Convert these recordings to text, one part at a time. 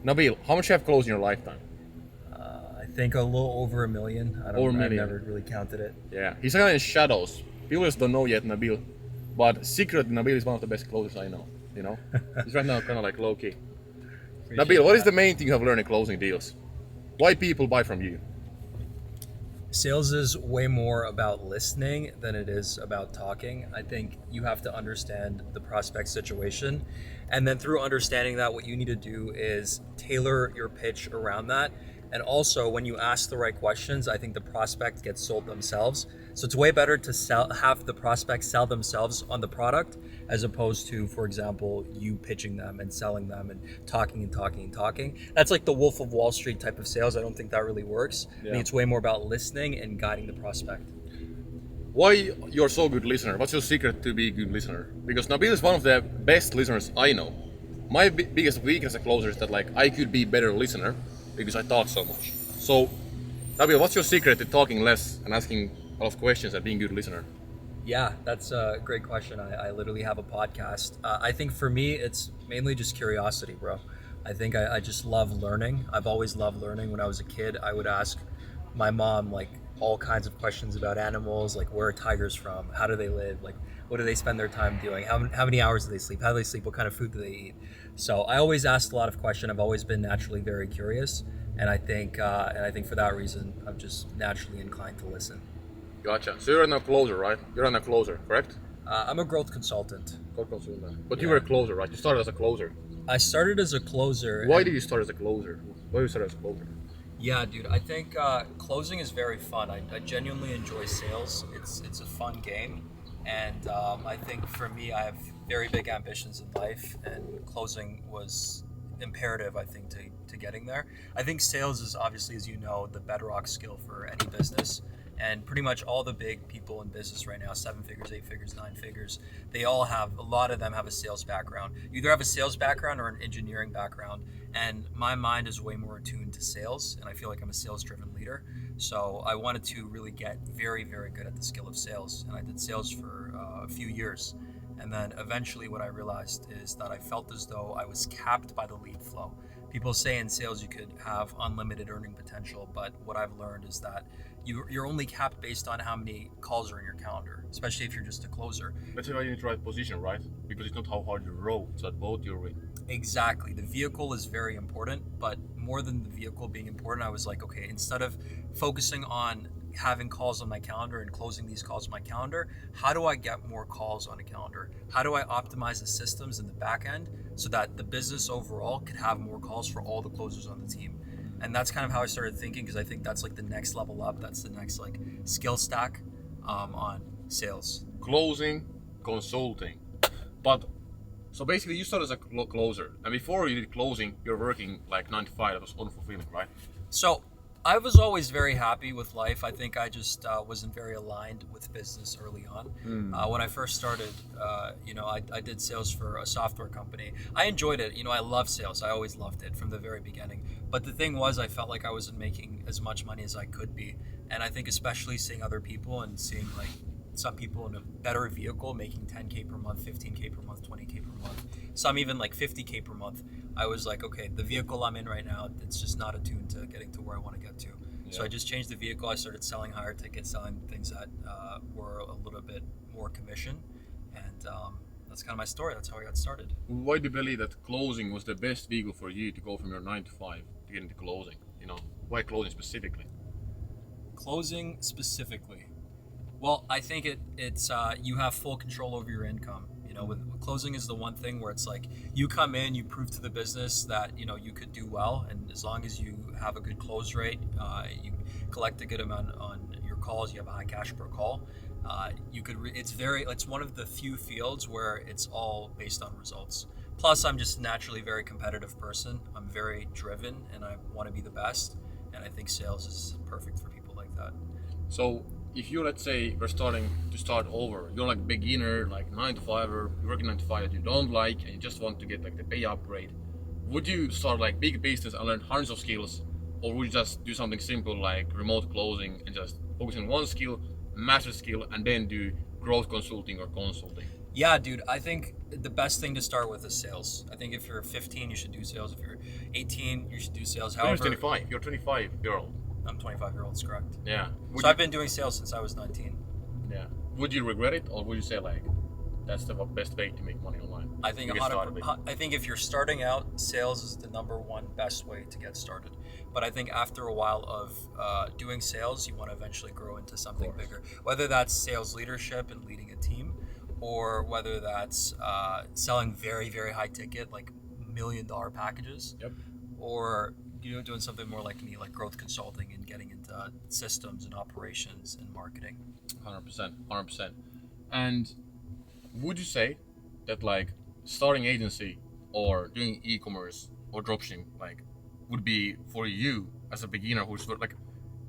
Nabil, how much you have closed in your lifetime? I think a little over 1 million. Over a I've million. never really counted it. Yeah, he's kind of in shadows. People just don't know yet Nabil, but secret Nabil is one of the best closers I know. You know, he's right now kind of like low key. Nabil, Appreciate what is that. the main thing you have learned in closing deals? Why people buy from you? Sales is way more about listening than it is about talking. I think you have to understand the prospect situation. And then through understanding that, what you need to do is tailor your pitch around that. And also, when you ask the right questions, I think the prospect gets sold themselves. So it's way better to have the prospect sell themselves on the product as opposed to, for example, you pitching them and selling them and talking and talking and talking. That's like the Wolf of Wall Street type of sales. I don't think that really works. I think it's way more about listening and guiding the prospect. Why you're so good listener? What's your secret to be a good listener? Because Nabil is one of the best listeners I know. My biggest weakness as a closer is that like I could be better listener because I talk so much. So, Nabil, what's your secret to talking less and asking a lot of questions and being a good listener? Yeah, that's a great question. I literally have a podcast. I think for me, it's mainly just curiosity, bro. I think I just love learning. I've always loved learning. When I was a kid, I would ask my mom like all kinds of questions about animals, like where are tigers from? How do they live? Like what do they spend their time doing? How many hours do they sleep? How do they sleep? What kind of food do they eat? So I always asked a lot of questions. I've always been naturally very curious, and I think for that reason, I'm just naturally inclined to listen. Gotcha. So you're not a closer, right? You're not a closer, correct? I'm a growth consultant. Consultant. But you Yeah. were a closer, right? You started as a closer. I started as a closer. Why And did you start as a closer? Why did you start as a closer? yeah, dude, I think closing is very fun. I genuinely enjoy sales. It's a fun game, and I think for me, I have very big ambitions in life, and closing was imperative. I think to getting there. I think sales is obviously, as you know, the bedrock skill for any business. And pretty much all the big people in business right now, 7 figures, 8 figures, 9 figures, they all have, a lot of them have a sales background. You either have a sales background or an engineering background. And my mind is way more attuned to sales, and I feel like I'm a sales driven leader. So I wanted to really get very, very good at the skill of sales. And I did sales for a few years. And then eventually, what I realized is that I felt as though I was capped by the lead flow. People say in sales you could have unlimited earning potential, but what I've learned is that you're only capped based on how many calls are in your calendar, especially if you're just a closer. Let's say you need the right position, right? Because it's not how hard you row, it's what boat you're in. Exactly. The vehicle is very important, but more than the vehicle being important, I was like, okay, instead of focusing on having calls on my calendar and closing these calls on my calendar, how do I get more calls on a calendar? How do I optimize the systems in the back end so that the business overall could have more calls for all the closers on the team? And that's kind of how I started thinking because I think that's like the next level up. That's the next like skill stack on sales. Closing, consulting. But so basically, you started as a closer, and before you did closing, you're working like 9 to 5. That was unfulfilling, right? So I was always very happy with life. I think I just wasn't very aligned with business early on. When I first started, I did sales for a software company. I enjoyed it. I love sales. I always loved it from the very beginning. But the thing was, I felt like I wasn't making as much money as I could be. And I think especially seeing other people and seeing like some people in a better vehicle making 10K per month, 15K per month, 20K per month, some even like 50K per month. I was like, okay, the vehicle I'm in right now, it's just not attuned to getting to where I want to get to. So I just changed the vehicle. I started selling higher tickets, selling things that were a little bit more commission. And that's kind of my story. That's how I got started. Why do you believe that closing was the best vehicle for you to go from your 9 to 5 to get into closing? Why closing specifically? Closing specifically. Well, I think it's you have full control over your income. With closing is the one thing where it's like you come in, you prove to the business that you could do well, and as long as you have a good close rate, you collect a good amount on your calls, you have a high cash per call. It's one of the few fields where it's all based on results. Plus, I'm just naturally a very competitive person. I'm very driven, and I want to be the best. And I think sales is perfect for people like that. So if you, let's say, were starting to start over, you're like beginner, like 9 to 5er, you're working 9 to 5 that you don't like, and you just want to get like the pay upgrade, would you start like big business and learn hundreds of skills, or would you just do something simple like remote closing and just focus on one skill, master skill, and then do growth consulting or consulting? Yeah, dude, I think the best thing to start with is sales. I think if you're 15, you should do sales. If you're 18, you should do sales. When you're However, 25, you're 25-year-old. I'm 25-year-old, is correct. Yeah. So I've been doing sales since I was 19. Yeah. Would you regret it, or would you say like that's the best way to make money online? I think You get started with. I think if you're starting out, sales is the number one best way to get started. But I think after a while of doing sales, you want to eventually grow into something course. bigger. Whether that's sales leadership and leading a team, or whether that's selling very very high ticket like $1 million packages, Yep. or doing something more like me, like growth consulting and getting into systems and operations and marketing. 100%. 100%. And would you say that like starting agency or doing e-commerce or dropshipping like would be for you as a beginner who's like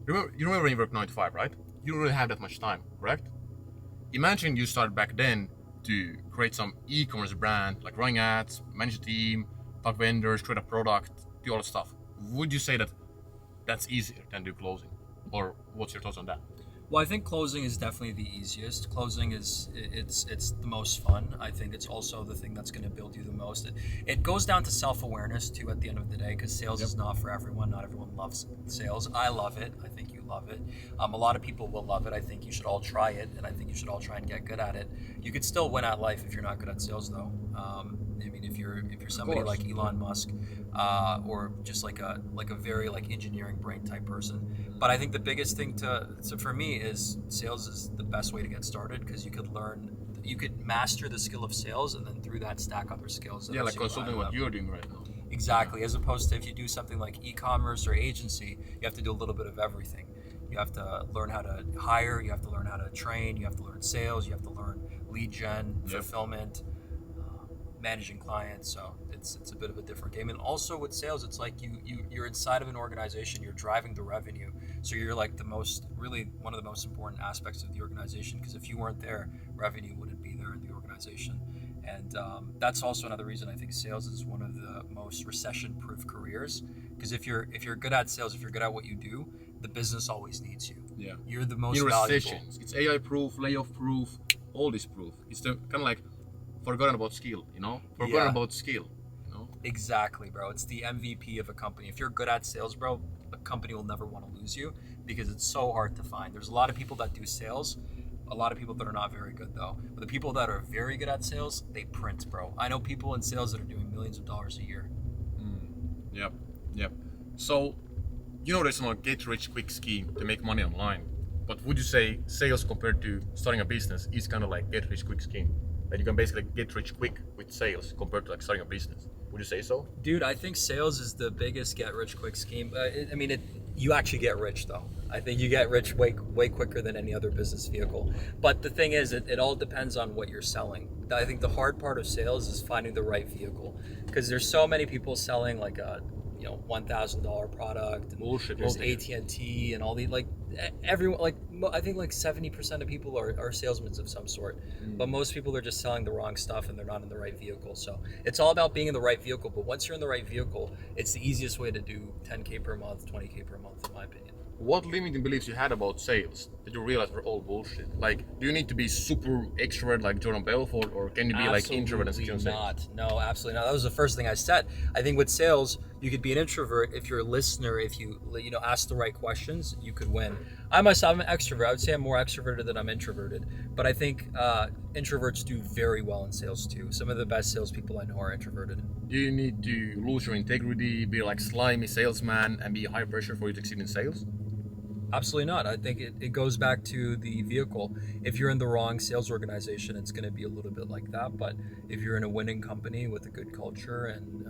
remember when you work 9 to 5, right? You don't really have that much time, correct? Imagine you started back then to create some e-commerce brand, like running ads, manage a team, talk vendors, create a product, do all that stuff. Would you say that that's easier than do closing, or what's your thoughts on that? Well, I think closing is definitely the easiest. Closing is it's the most fun. I think it's also the thing that's going to build you the most. It goes down to self-awareness too at the end of the day, because sales is not for everyone. Not everyone loves sales. I love it. I think you love it. A lot of people will love it. I think you should all try it, and I think you should all try and get good at it. You could still win at life if you're not good at sales, though. I mean, if you're somebody course. like Elon Musk, or just like a very like engineering brain type person. But I think the biggest thing for me is sales is the best way to get started, because you could master the skill of sales, and then through that stack other skills. Yeah, like consulting what you're doing right now. Exactly. As opposed to if you do something like e-commerce or agency, you have to do a little bit of everything. You have to learn how to hire, you have to learn how to train, you have to learn sales, you have to learn lead gen, fulfillment, managing clients. So it's a bit of a different game. And also with sales, it's like you're inside of an organization, you're driving the revenue. So you're like really one of the most important aspects of the organization, because if you weren't there, revenue wouldn't be there in the organization. And that's also another reason I think sales is one of the most recession-proof careers, because if you're good at sales, if you're good at what you do, the business always needs you. Yeah. You're the most In valuable. recessions, it's AI proof, layoff proof, all this proof. It's the kind of like forgotten about skill, Forgotten Yeah. about skill, Exactly, bro. It's the MVP of a company. If you're good at sales, bro, a company will never want to lose you, because it's so hard to find. There's a lot of people that do sales, a lot of people that are not very good though. But the people that are very good at sales, they print, bro. I know people in sales that are doing millions of dollars a year. Yep, yep. So, there's no get rich quick scheme to make money online. But would you say sales compared to starting a business is kind of like get rich quick scheme? That you can basically get rich quick with sales compared to like starting a business. Would you say so? Dude, I think sales is the biggest get rich quick scheme. You actually get rich though. I think you get rich way quicker than any other business vehicle. But the thing is, it all depends on what you're selling. I think the hard part of sales is finding the right vehicle, because there's so many people selling like a $1,000 product, and Bullshit. there's AT&T and all the everyone, I think like 70% of people are salesmen of some sort, but most people are just selling the wrong stuff and they're not in the right vehicle. So it's all about being in the right vehicle. But once you're in the right vehicle, it's the easiest way to do 10K per month, 20K per month, in my opinion. What limiting beliefs you had about sales that you realized were all bullshit? Like, do you need to be super extrovert like Jordan Belfort, or can you be like introvert and succeed in sales? Absolutely not. No, absolutely not. That was the first thing I said. I think with sales, you could be an introvert if you're a listener. If you ask the right questions, you could win. I myself am an extrovert. I would say I'm more extroverted than I'm introverted. But I think introverts do very well in sales too. Some of the best salespeople I know are introverted. Do you need to lose your integrity, be like slimy salesman, and be high pressure for you to succeed in sales? Absolutely not. I think it goes back to the vehicle. If you're in the wrong sales organization, it's going to be a little bit like that. But if you're in a winning company with a good culture and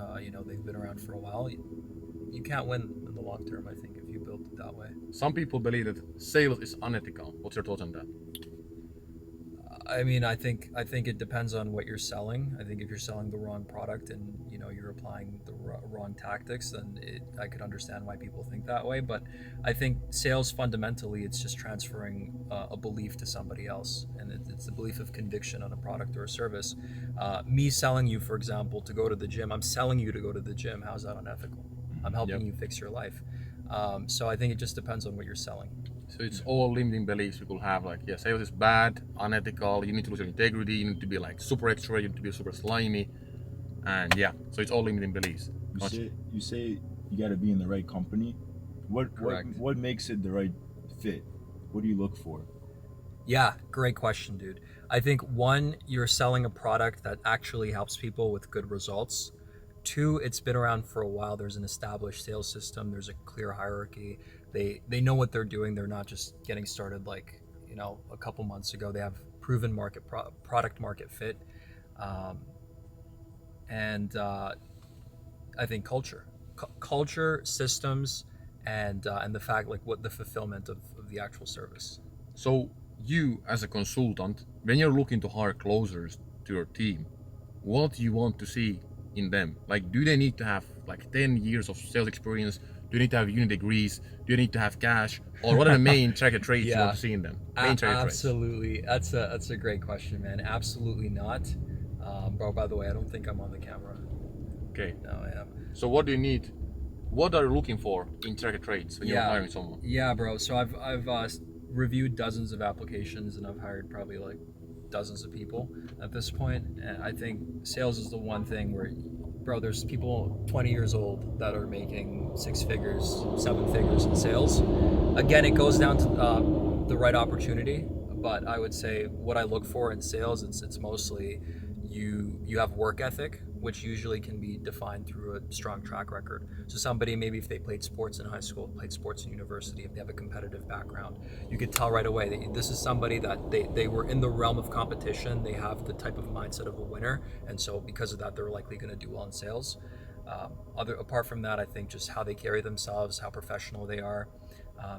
they've been around for a while, you can't win in the long term, I think, if you build it that way. Some people believe that sales is unethical. What's your thoughts on that? I mean, I think it depends on what you're selling. I think if you're selling the wrong product and you're applying the wrong tactics, then I could understand why people think that way. But I think sales fundamentally, it's just transferring a belief to somebody else, and it's the belief of conviction on a product or a service. Me selling you, for example, to go to the gym, I'm selling you to go to the gym. How's that unethical? I'm helping you fix your life. So I think it just depends on what you're selling. So it's all limiting beliefs people have, like, yeah, sales is bad, unethical, you need to lose your integrity, you need to be like super extra, you need to be super slimy, and yeah, so it's all limiting beliefs. You say you got to be in the right company. Correct. What makes it the right fit? What do you look for? Yeah, great question, dude. I think one, you're selling a product that actually helps people with good results. Two, it's been around for a while. There's an established sales system. There's a clear hierarchy. They know what they're doing. They're not just getting started like, a couple months ago. They have proven product market fit, and I think culture, systems, and the fact like what the fulfillment of the actual service. So you as a consultant, when you're looking to hire closers to your team, what do you want to see in them? Like, do they need to have like 10 years of sales experience? Do you need to have uni degrees? Do you need to have cash? Or what are the main tracker traits you want to see in them? Main tracker traits. Absolutely, that's a great question, man. Absolutely not, bro. By the way, I don't think I'm on the camera. Okay. No, I am. So what do you need? What are you looking for in tracker traits when you're hiring someone? Yeah, bro. So I've reviewed dozens of applications and I've hired probably like dozens of people at this point. And I think sales is the one thing where, bro, there's people 20 years old that are making 6 figures, 7 figures in sales. Again, it goes down to the right opportunity. But I would say what I look for in sales, it's mostly you have work ethic, which usually can be defined through a strong track record. So somebody, maybe if they played sports in high school, played sports in university, if they have a competitive background, you could tell right away that this is somebody that they were in the realm of competition. They have the type of mindset of a winner, and so because of that, they're likely going to do well in sales. Apart from that, I think just how they carry themselves, how professional they are.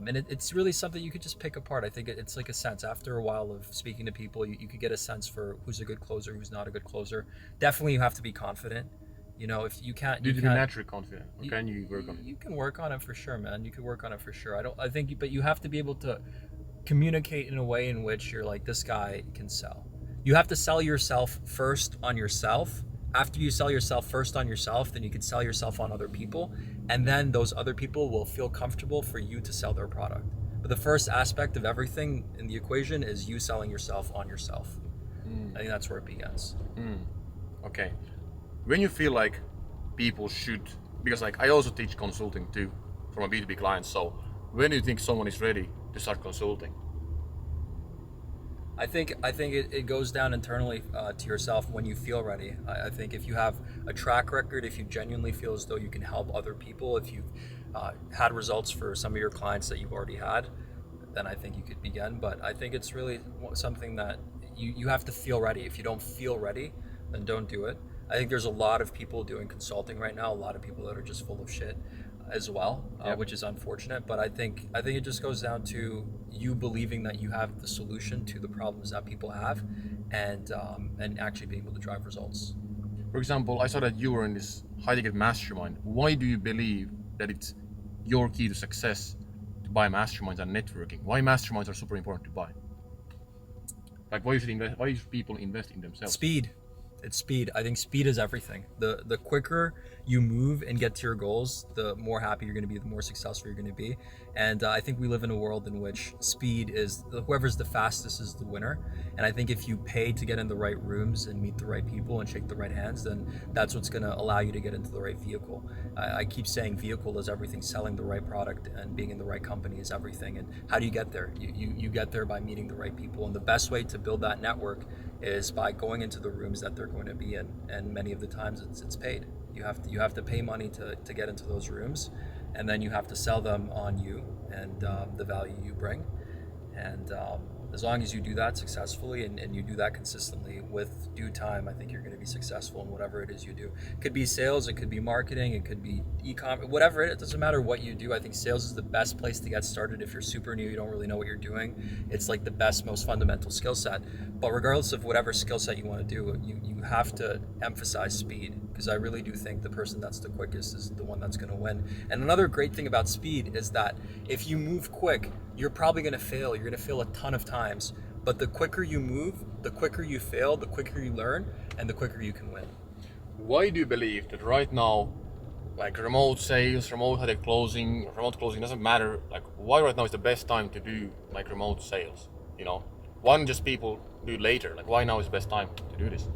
And it's really something you could just pick apart. I think it's like a sense. After a while of speaking to people, you could get a sense for who's a good closer, who's not a good closer. Definitely, you have to be confident. If you can't, Do you be naturally confident, or can you work on it? You can work on it for sure, man. You can work on it for sure. I think, but you have to be able to communicate in a way in which you're like, this guy can sell. You have to sell yourself first on yourself. After you sell yourself first on yourself, then you can sell yourself on other people. And then those other people will feel comfortable for you to sell their product. But the first aspect of everything in the equation is you selling yourself on yourself. I think that's where it begins. Okay. When you feel like people should, because like I also teach consulting too from a B2B client. So when do you think someone is ready to start consulting? I think it goes down internally to yourself when you feel ready. I think if you have a track record, if you genuinely feel as though you can help other people, if you've had results for some of your clients that you've already had, then I think you could begin. But I think it's really something that you have to feel ready. If you don't feel ready, then don't do it. I think there's a lot of people doing consulting right now, a lot of people that are just full of shit as well, which is unfortunate. But I think it just goes down to you believing that you have the solution to the problems that people have, and actually being able to drive results. For example, I saw that you were in this high ticket mastermind. Why do you believe that it's your key to success to buy masterminds and networking? Why masterminds are super important to buy? Like, why should people invest in themselves? Speed. It's speed. I think speed is everything. The quicker you move and get to your goals, the more happy you're going to be, the more successful you're going to be. And I think we live in a world in which speed is, whoever's the fastest is the winner. And I think if you pay to get in the right rooms and meet the right people and shake the right hands, then that's what's going to allow you to get into the right vehicle. I keep saying vehicle is everything. Selling the right product and being in the right company is everything. And how do you get there? You get there by meeting the right people. And the best way to build that network is by going into the rooms that they're going to be in. And many of the times it's paid. You have to pay money to get into those rooms, and then you have to sell them on you and the value you bring. And as long as you do that successfully and you do that consistently with due time, I think you're going to be successful in whatever it is you do. It could be sales, it could be marketing, it could be e-commerce, whatever it doesn't matter what you do. I think sales is the best place to get started if you're super new, you don't really know what you're doing. It's like the best, most fundamental skill set. But regardless of whatever skill set you want to do, you have to emphasize speed, because I really do think the person that's the quickest is the one that's going to win. And another great thing about speed is that if you move quick, you're probably going to fail. You're going to fail a ton of times. But the quicker you move, the quicker you fail, the quicker you learn, and the quicker you can win. Why do you believe that right now like remote sales, remote headache closing, remote closing doesn't matter. Like why right now is the best time to do like remote sales? You know, why don't just people do it later? Like why now is the best time to do this?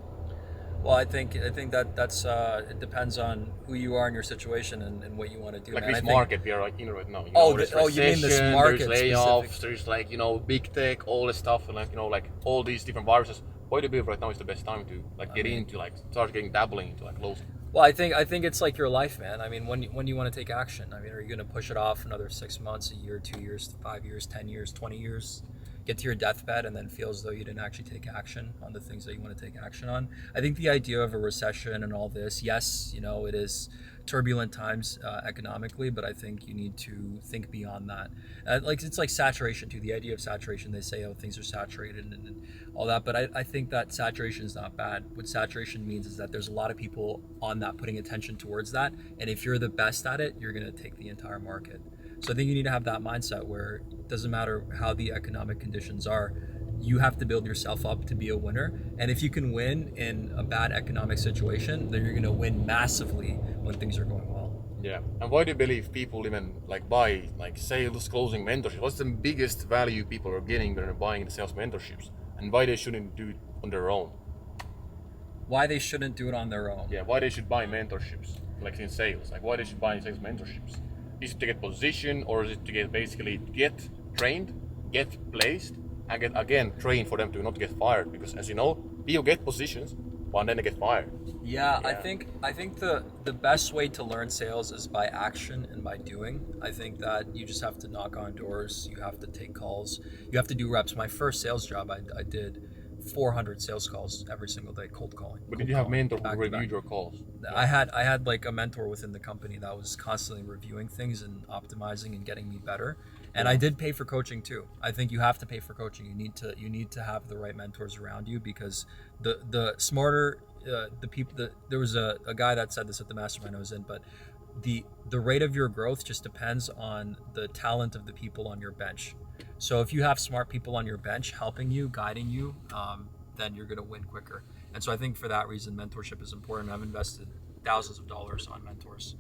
Well, I think that's it depends on who you are in your situation and what you want to do. Like man. this I think, market we are like in right now. You Oh, know, there's you mean this recession, market there's layoffs, specific? there's like big tech, all this stuff, and like like all these different viruses. Why do you believe right now is the best time to like get into like start getting dabbling into like closing? Well, I think it's like your life, man. I mean, when you want to take action. I mean, are you going to push it off another 6 months, a year, 2 years, 5 years, 10 years, 20 years? Get to your deathbed and then feel as though you didn't actually take action on the things that you want to take action on. I think the idea of a recession and all this, yes, it is turbulent times economically, but I think you need to think beyond that. Like it's like saturation too. The idea of saturation, they say, oh, things are saturated and all that, but I think that saturation is not bad. What saturation means is that there's a lot of people on that putting attention towards that, and if you're the best at it, you're going to take the entire market. So I think you need to have that mindset where it doesn't matter how the economic conditions are, you have to build yourself up to be a winner. And if you can win in a bad economic situation, then you're going to win massively when things are going well. Yeah. And why do you believe people even like buy like sales closing mentorship? What's the biggest value people are getting when they're buying the sales mentorships? And why they shouldn't do it on their own? Why they shouldn't do it on their own? Yeah, why they should buy mentorships, like in sales? Like why they should buy sales mentorships? Is it to get position, or is it to get basically get trained, get placed, and get again trained for them to not get fired? Because as you know, people get positions, but then they get fired. Yeah, Yeah. I think the best way to learn sales is by action and by doing. I think that you just have to knock on doors, you have to take calls, you have to do reps. My first sales job, I did 400 sales calls every single day, cold calling. But cold did you have calling, mentor back who to back. reviewed your calls? I had like a mentor within the company that was constantly reviewing things and optimizing and getting me better. And I did pay for coaching too. I think you have to pay for coaching. You need to have the right mentors around you, because the smarter the people. There was a guy that said this at the mastermind I was in, but the rate of your growth just depends on the talent of the people on your bench. So if you have smart people on your bench helping you, guiding you, then you're going to win quicker. And so I think for that reason, mentorship is important. I've invested thousands of dollars on mentors.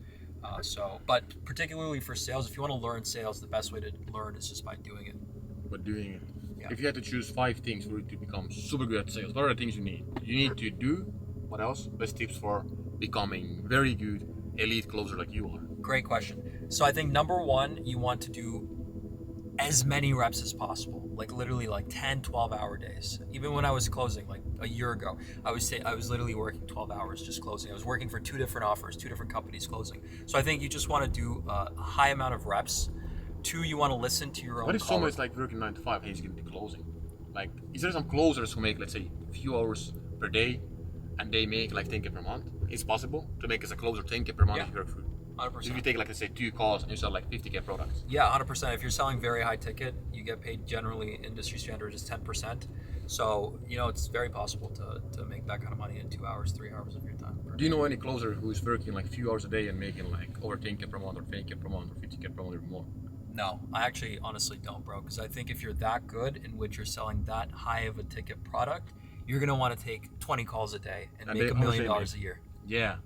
But particularly for sales, if you want to learn sales, the best way to learn is just by doing it. But doing it. Yeah. If you had to choose 5 things for you to become super good at sales, what are the things you need? You need to do, what else? Best tips for becoming very good elite closer like you are. Great question. So I think number one, you want to do as many reps as possible, like literally like 10, 12-hour days. Even when I was closing like a year ago, I was literally working 12 hours just closing. I was working for 2 different offers, 2 different companies closing. So I think you just want to do a high amount of reps. 2, you want to listen to your own What if call. someone is like working 9 to 5, he's going to be closing? Like, is there some closers who make, let's say, a few hours per day and they make like 10K per month? It's possible to make as a closer 10K per month Yeah. if you work for. So 100%. if you take like, let's say, 2 calls and you sell like 50K products. Yeah, 100%. If you're selling very high ticket, you get paid generally, industry standard is 10%. So, it's very possible to make that kind of money in 2 hours, 3 hours of your time. Do you know any closer who is working like a few hours a day and making like over 10K per month or 20K per month or 50K per month or more? No, I actually honestly don't, bro. Because I think if you're that good in which you're selling that high of a ticket product, you're going to want to take 20 calls a day and make $1 million a year. Yeah.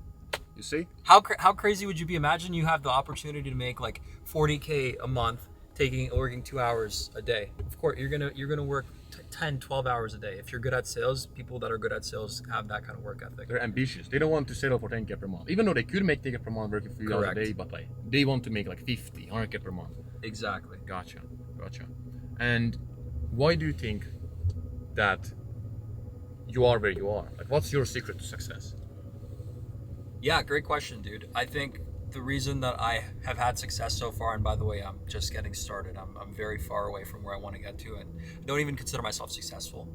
You see? How crazy would you be? Imagine you have the opportunity to make like 40K a month working 2 hours a day. Of course, you're gonna work 10, 12 hours a day. If you're good at sales, people that are good at sales have that kind of work ethic. They're ambitious. They don't want to settle for 10K per month. Even though they could make 10K per month working a few hours a Correct. day, but like they want to make like 50, 100K per month. Exactly. Gotcha. And why do you think that you are where you are? Like, what's your secret to success? Yeah, great question, dude. I think the reason that I have had success so far, and by the way, I'm just getting started. I'm very far away from where I want to get to, and I don't even consider myself successful.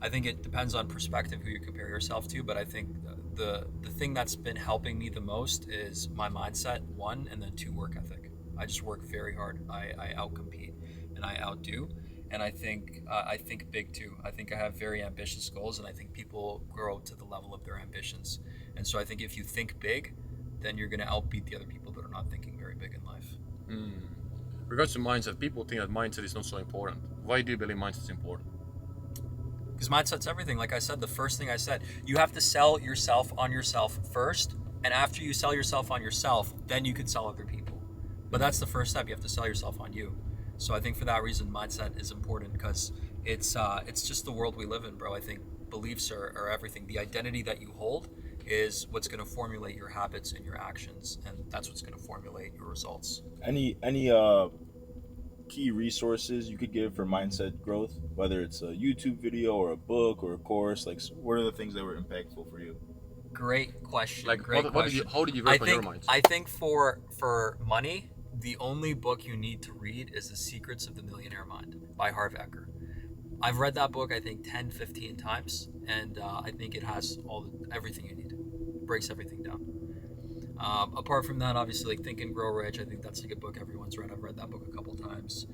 I think it depends on perspective who you compare yourself to, but I think the thing that's been helping me the most is my mindset, 1, and then 2, work ethic. I just work very hard. I outcompete and I outdo. And I think big too. I think I have very ambitious goals, and I think people grow to the level of their ambitions. And so I think if you think big, then you're going to outbeat the other people that are not thinking very big in life. Regards to mindset, people think that mindset is not so important. Why do you believe mindset is important? Because mindset's everything. Like I said, the first thing I said, you have to sell yourself on yourself first And after you sell yourself on yourself, then you can sell other people. But that's the first step. You have to sell yourself on you. So I think for that reason, mindset is important because it's just the world we live in, bro. I think beliefs are everything. The identity that you hold is what's going to formulate your habits and your actions, and that's what's going to formulate your results. Any key resources you could give for mindset growth, whether it's a YouTube video or a book or a course? Like, what are the things that were impactful for you? Great question. Like, Great what question. how did you work on your mind? I think for money, the only book you need to read is The Secrets of the Millionaire Mind by Harv Eker. I've read that book, I think, 10, 15 times, and I think it has everything you need. It breaks everything down. Apart from that, obviously, like Think and Grow Rich, I think that's like a book everyone's read. I've read that book a couple times.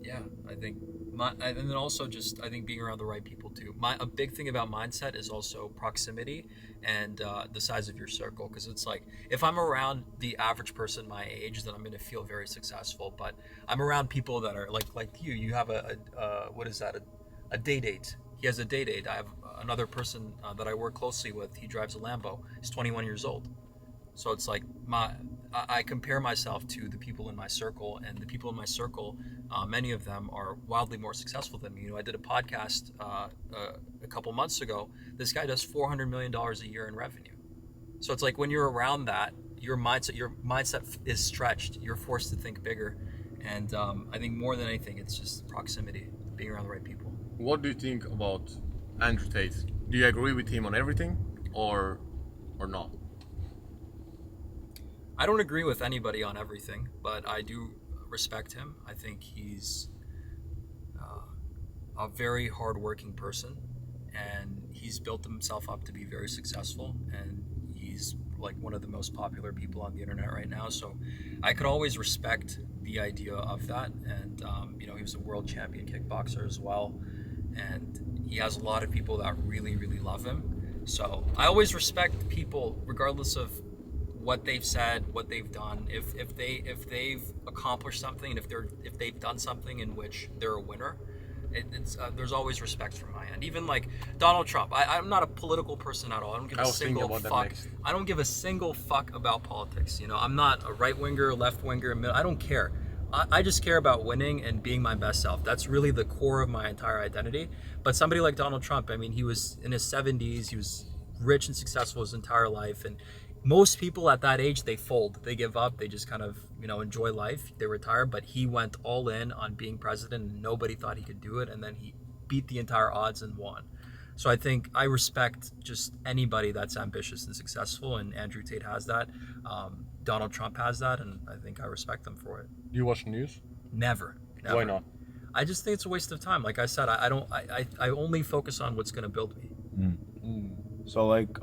Yeah, I think, and then also just, I think being around the right people too. A big thing about mindset is also proximity and the size of your circle. Because it's like, if I'm around the average person my age, then I'm going to feel very successful. But I'm around people that are like you have what is that? A day date. He has a day date. I have another person that I work closely with. He drives a Lambo. He's 21 years old. So it's like I compare myself to the people in my circle, and the people in my circle, many of them are wildly more successful than me. You know, I did a podcast a couple months ago. This guy does $400 million a year in revenue. So it's like when you're around that, your mindset is stretched. You're forced to think bigger, and I think more than anything, it's just proximity, being around the right people. What do you think about Andrew Tate? Do you agree with him on everything, or not? I don't agree with anybody on everything, but I do respect him. I think he's a very hardworking person, and he's built himself up to be very successful, and he's like one of the most popular people on the internet right now. So I could always respect the idea of that. And you know, he was a world champion kickboxer as well, and he has a lot of people that really, really love him. So I always respect people regardless of what they've said, what they've done. If they've accomplished something, and if they've done something in which they're a winner, there's always respect from my end. Even like Donald Trump, I'm not a political person at all. I don't give a single fuck. I don't give a single fuck about politics. You know, I'm not a right winger, left winger, I don't care. I just care about winning and being my best self. That's really the core of my entire identity. But somebody like Donald Trump, I mean, he was in his 70s. He was rich and successful his entire life, and most people at that age, they fold, they give up, they just kind of, you know, enjoy life, they retire. But he went all in on being president, and nobody thought he could do it, and then he beat the entire odds and won. So I think I respect just anybody that's ambitious and successful, and Andrew Tate has that. Donald Trump has that, and I think I respect them for it. Do you watch the news? Never. Why not? I just think it's a waste of time. Like I said, I only focus on what's going to build me. So like,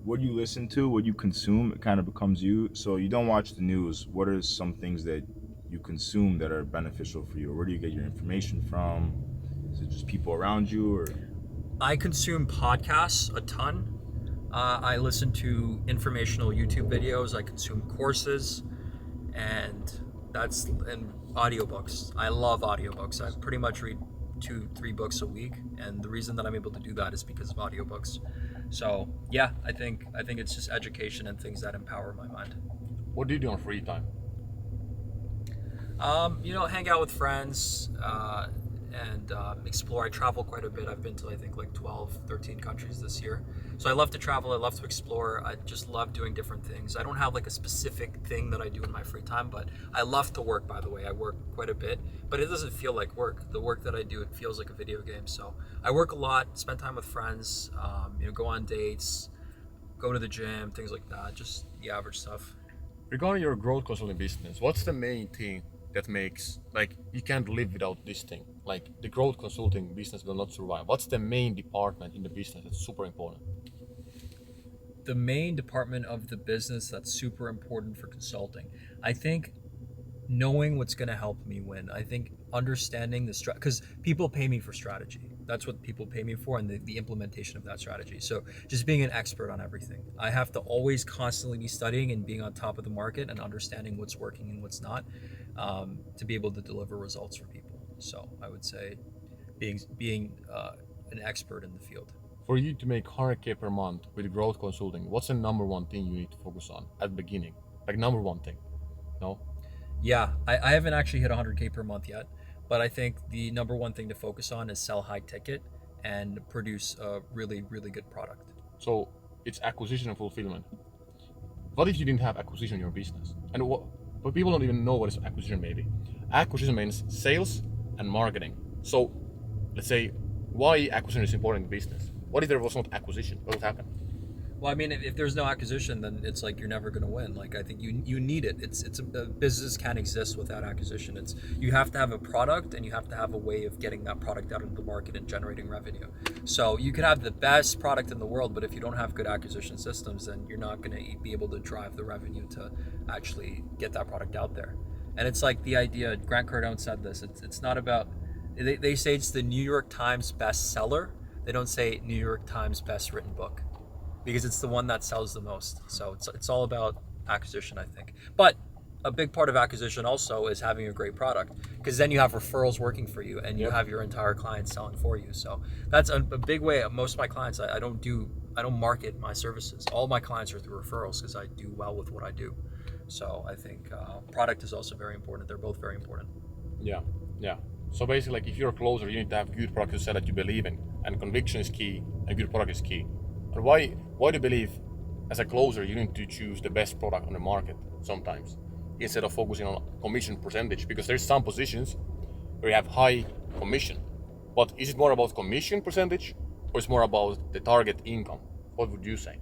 what you listen to, what you consume, it kind of becomes you. So you don't watch the news. What are some things that you consume that are beneficial for you? Where do you get your information from? Is it just people around you, or? I consume podcasts a ton. I listen to informational YouTube videos. I consume courses, and audiobooks. I love audiobooks. I pretty much read 2-3 books a week, and the reason that I'm able to do that is because of audiobooks. So yeah, I think it's just education and things that empower my mind. What do you do on free time? You know, hang out with friends and explore. I travel quite a bit. I've been to, I think, like 12, 13 countries this year. So I love to travel. I love to explore. I just love doing different things. I don't have like a specific thing that I do in my free time, but I love to work, by the way. I work quite a bit, but it doesn't feel like work. The work that I do, it feels like a video game. So I work a lot, spend time with friends, you know, go on dates, go to the gym, things like that. Just the average stuff. Regarding your growth consulting business, what's the main thing that makes, like, you can't live without this thing? Like, the growth consulting business will not survive. What's the main department in the business that's super important? The main department of the business that's super important for consulting, I think knowing what's going to help me win. I think understanding the because people pay me for strategy. That's what people pay me for, and the implementation of that strategy. So just being an expert on everything. I have to always constantly be studying and being on top of the market and understanding what's working and what's not, to be able to deliver results for people. So I would say being an expert in the field. For you to make 100K per month with growth consulting, what's the number one thing you need to focus on at the beginning? Like number one thing. No? Yeah, I haven't actually hit 100K per month yet, but I think the number one thing to focus on is sell high ticket and produce a really, really good product. So it's acquisition and fulfillment. What if you didn't have acquisition in your business? And but people don't even know what is acquisition maybe. Acquisition means sales and marketing. So let's say why acquisition is important in business. What if there was not acquisition? What would happen? Well, I mean, if there's no acquisition, then it's like you're never going to win. Like I think you need it. It's a business can't exist without acquisition. It's you have to have a product and you have to have a way of getting that product out into the market and generating revenue. So you could have the best product in the world, but if you don't have good acquisition systems, then you're not going to be able to drive the revenue to actually get that product out there. And it's like the idea. Grant Cardone said this. It's not about. They say it's the New York Times bestseller. They don't say New York Times best written book, because it's the one that sells the most. So it's all about acquisition, I think. But a big part of acquisition also is having a great product, because then you have referrals working for you and you have your entire client selling for you. So that's a big way. Most of my clients, I don't market my services. All my clients are through referrals because I do well with what I do. So I think product is also very important. They're both very important. Yeah. So basically, like if you're a closer, you need to have good product to sell that you believe in, and conviction is key, and good product is key. But why do you believe, as a closer, you need to choose the best product on the market sometimes, instead of focusing on commission percentage? Because there's some positions where you have high commission, but is it more about commission percentage, or is it more about the target income? What would you say?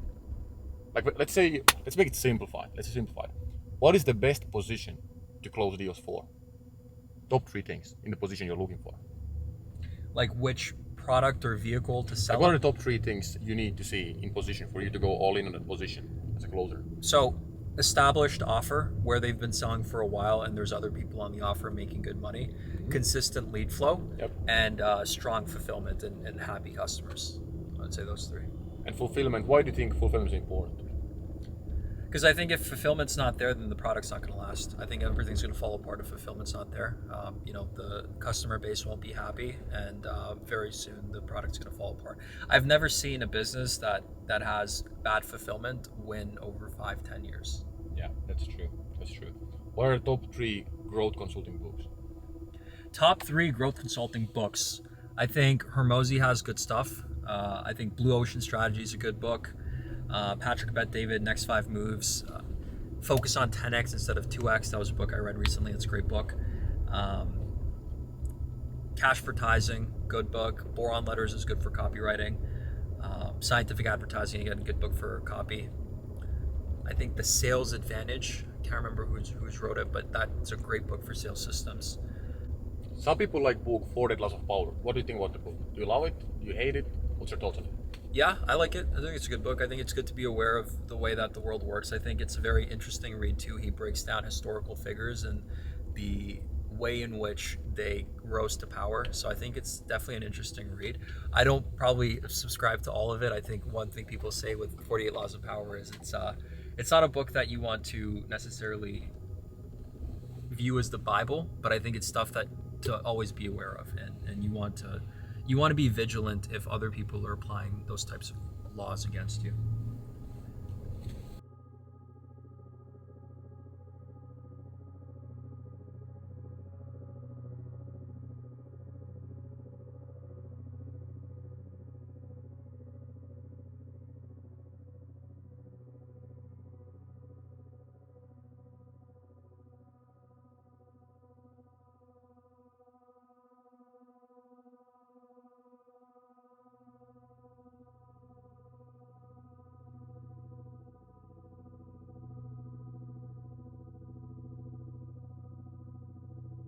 Like, let's make it simplified. Let's simplify it. What is the best position to close deals for? Top 3 things in the position you're looking for. Like which product or vehicle to sell? Like what are the top 3 things you need to see in position for you to go all in on that position as a closer? So established offer where they've been selling for a while and there's other people on the offer making good money, consistent lead flow, and strong fulfillment and happy customers. I'd say those 3. And fulfillment, why do you think fulfillment is important? Because I think if fulfillment's not there, then the product's not going to last. I think everything's going to fall apart if fulfillment's not there. The customer base won't be happy, and very soon the product's going to fall apart. I've never seen a business that has bad fulfillment win over 5-10 years. Yeah, that's true. What are the top 3 growth consulting books? Top 3 growth consulting books. I think Hormozi has good stuff. I think Blue Ocean Strategy is a good book. Patrick Bet-David, Next 5 Moves, Focus on 10x instead of 2x. That was a book I read recently. It's a great book. Cashvertising, good book. Boron Letters is good for copywriting. Scientific Advertising, again, good book for copy. I think The Sales Advantage, can't remember who's wrote it, but that's a great book for sales systems. Some people like book 48 Laws of Power. What do you think about the book? Do you love it? Do you hate it? What's your thoughts on it? Yeah, I like it. I think it's a good book. I think it's good to be aware of the way that the world works. I think it's a very interesting read too. He breaks down historical figures and the way in which they rose to power. So I think it's definitely an interesting read. I don't probably subscribe to all of it. I think one thing people say with 48 Laws of Power is it's not a book that you want to necessarily view as the Bible, but I think it's stuff that to always be aware of, and you want to be vigilant if other people are applying those types of laws against you.